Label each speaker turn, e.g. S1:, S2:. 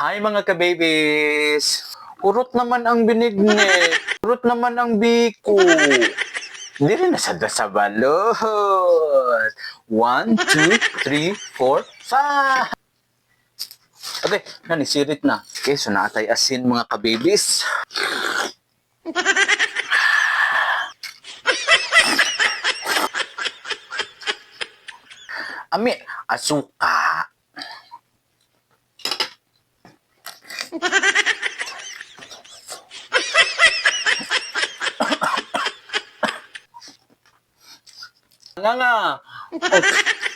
S1: Hi mga ka-babies! Urot naman ang binignit. Urot naman ang biko. Hindi rin nasada sa balot. 1, 2, 3, 4, 5! Ate, nanisirit na. Okay, so naatay asin mga ka-babies. Ami, asuka. Nga nga. Oh,